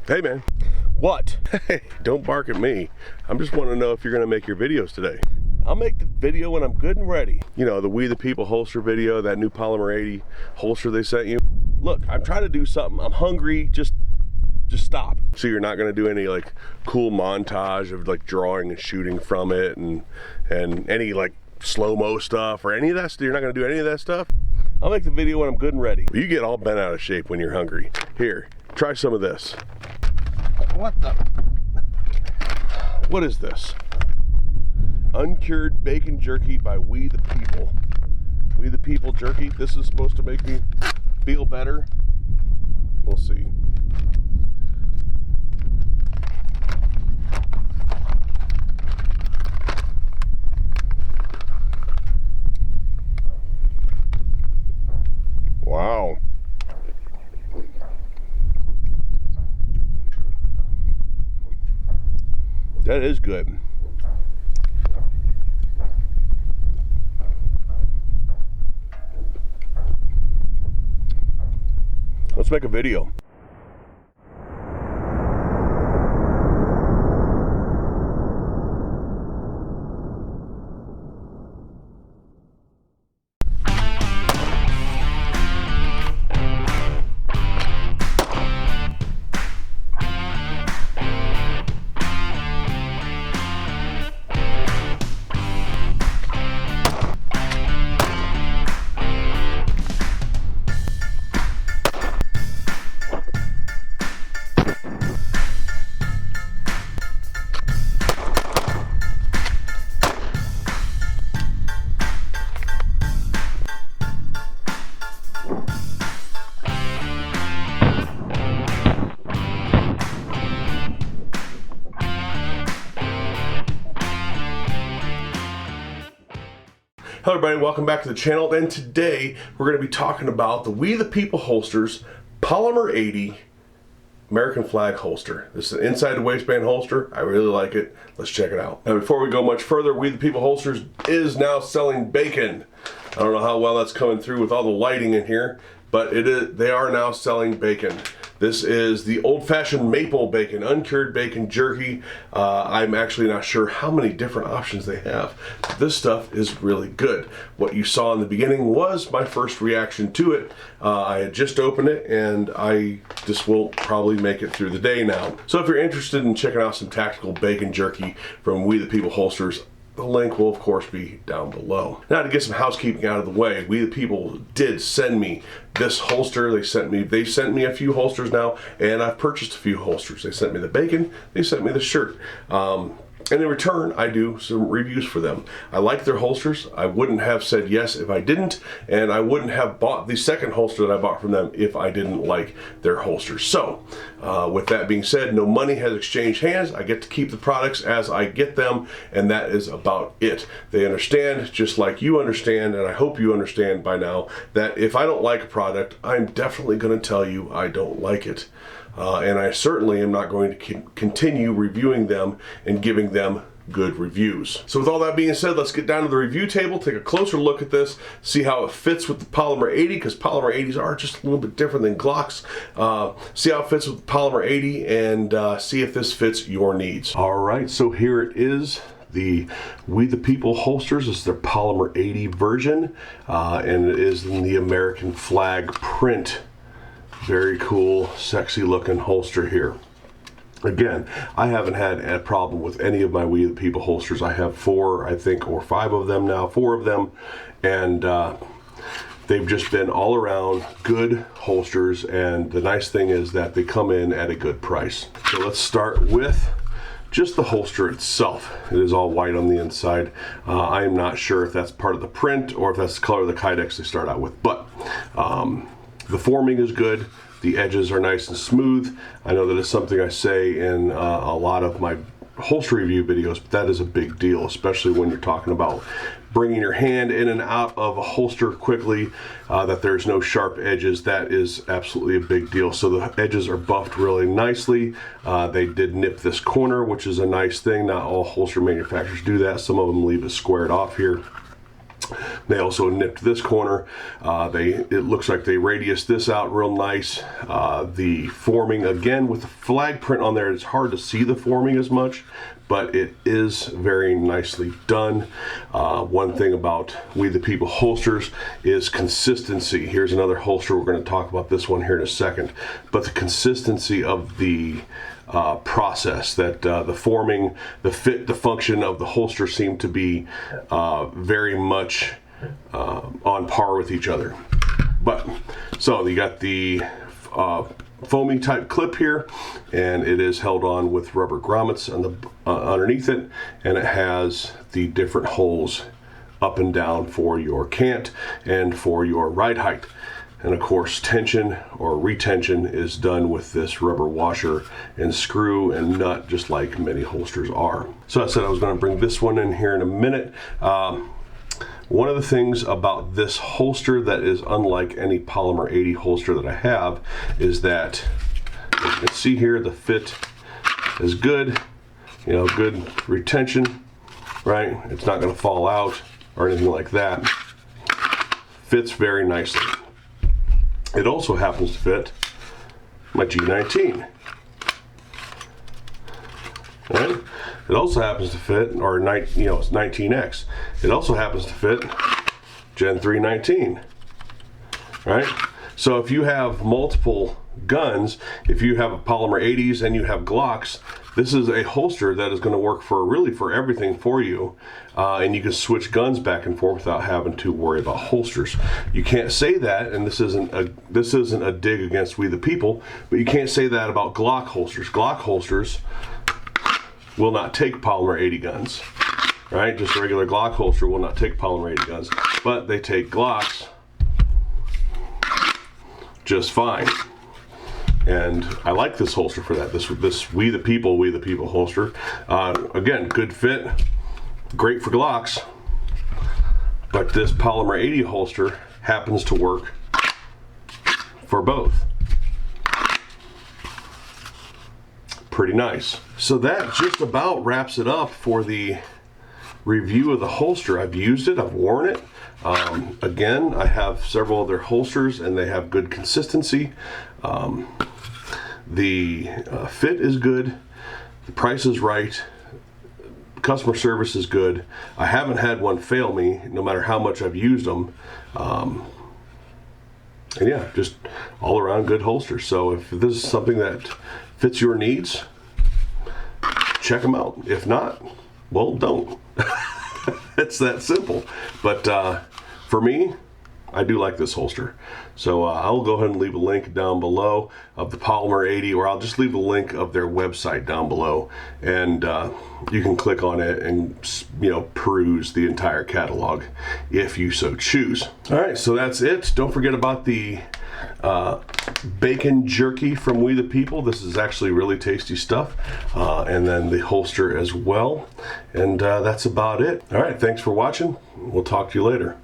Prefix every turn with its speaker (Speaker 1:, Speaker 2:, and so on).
Speaker 1: Hey man. What? Hey, don't bark at me. I'm just wanting to know if you're gonna make your videos today. I'll make the video when I'm good and ready. You know, the We the People holster video, that new Polymer 80 holster they sent you. Look, I'm trying to do something. I'm hungry, just stop. So you're not gonna do any like cool montage of like drawing and shooting from it and any like slow-mo stuff or any of that stuff? You're not gonna do any of that stuff? I'll make the video when I'm good and ready. You get all bent out of shape when you're hungry. Here, try some of this. What the? What is this? Uncured bacon jerky by We the People. We the People jerky. This is supposed to make me feel better. We'll see. Wow. That is good. Let's make a video. Hello everybody, welcome back to the channel, and today we're going to be talking about the We the People holsters Polymer 80 American flag holster. This is an inside the waistband holster. I really like it. Let's check it out. Now before we go much further, We the People holsters is now selling bacon. I don't know how well that's coming through with all the lighting in here, but they are now selling bacon. This is the old-fashioned maple bacon, uncured bacon jerky. I'm actually not sure how many different options they have. This stuff is really good. What you saw in the beginning was my first reaction to it. I had just opened it and I just will probably make it through the day now. So if you're interested in checking out some tactical bacon jerky from We the People holsters, the link will of course be down below. Now to get some housekeeping out of the way, We the People did send me this holster. They sent me a few holsters now, and I've purchased a few holsters. They sent me the bacon, they sent me the shirt. And in return, I do some reviews for them. I like their holsters. I wouldn't have said yes if I didn't, and I wouldn't have bought the second holster that I bought from them if I didn't like their holsters. So, with that being said, no money has exchanged hands. I get to keep the products as I get them, and that is about it. They understand, just like you understand, and I hope you understand by now, that if I don't like a product, I'm definitely going to tell you I don't like it. And I certainly am not going to continue reviewing them and giving them good reviews. So with all that being said, let's get down to the review table, take a closer look at this, see how it fits with the Polymer 80, because Polymer 80s are just a little bit different than Glocks. See how it fits with the Polymer 80 and see if this fits your needs. All right, so here it is. The We the People holsters. This is their Polymer 80 version, and it is in the American flag print. Very cool, sexy looking holster here. Again, I haven't had a problem with any of my We the People holsters. I have 4, I think, or 5 of them now, 4 of them, and they've just been all around good holsters, and the nice thing is that they come in at a good price. So let's start with just the holster itself. It is all white on the inside. I am not sure if that's part of the print or if that's the color of the Kydex they start out with, but the forming is good. The edges are nice and smooth. I know that is something I say in a lot of my holster review videos, but that is a big deal, especially when you're talking about bringing your hand in and out of a holster quickly, that there's no sharp edges. That is absolutely a big deal. So the edges are buffed really nicely. They did nip this corner, which is a nice thing. Not all holster manufacturers do that. Some of them leave it squared off here. They also nipped this corner. It looks like they radiused this out real nice. The forming, again, with the flag print on there, it's hard to see the forming as much, but it is very nicely done. One thing about We the People holsters is consistency. Here's another holster. We're going to talk about this one here in a second. But the consistency of the process, that the forming, the fit, the function of the holster seem to be very much on par with each other. But so you got the foamy type clip here, and it is held on with rubber grommets on the underneath it, and it has the different holes up and down for your cant and for your ride height. And of course, tension or retention is done with this rubber washer and screw and nut, just like many holsters are. So I said I was going to bring this one in here in a minute. One of the things about this holster that is unlike any Polymer 80 holster that I have is that, as you can see here, the fit is good, you know, good retention, right? It's not going to fall out or anything like that. Fits very nicely. It also happens to fit my G19. Right? It also happens to fit, or it's 19X. It also happens to fit Gen 319. Right? So if you have multiple guns, if you have a Polymer 80s and you have Glocks, this is a holster that is going to work for really for everything for you, and you can switch guns back and forth without having to worry about holsters. You can't say that, and this isn't a dig against We the People, but you can't say that about Glock holsters. Glock holsters will not take Polymer 80 guns, right? Just a regular Glock holster will not take Polymer 80 guns, but they take Glocks just fine. And I like this holster for that. This We the People holster. Again, good fit, great for Glocks. But this Polymer 80 holster happens to work for both. Pretty nice. So that just about wraps it up for the review of the holster. I've used it, I've worn it. Again, I have several other holsters and they have good consistency. The fit is good, the price is right, customer service is good. I haven't had one fail me, no matter how much I've used them. And yeah, just all around good holster. So if this is something that fits your needs, check them out. If not, well, don't. It's that simple. But for me, I do like this holster. So I'll go ahead and leave a link down below of the Polymer 80, or I'll just leave a link of their website down below, and you can click on it and, you know, peruse the entire catalog if you so choose. All right, so that's it. Don't forget about the bacon jerky from We the People. This is actually really tasty stuff, and then the holster as well. And that's about it. All right, thanks for watching. We'll talk to you later.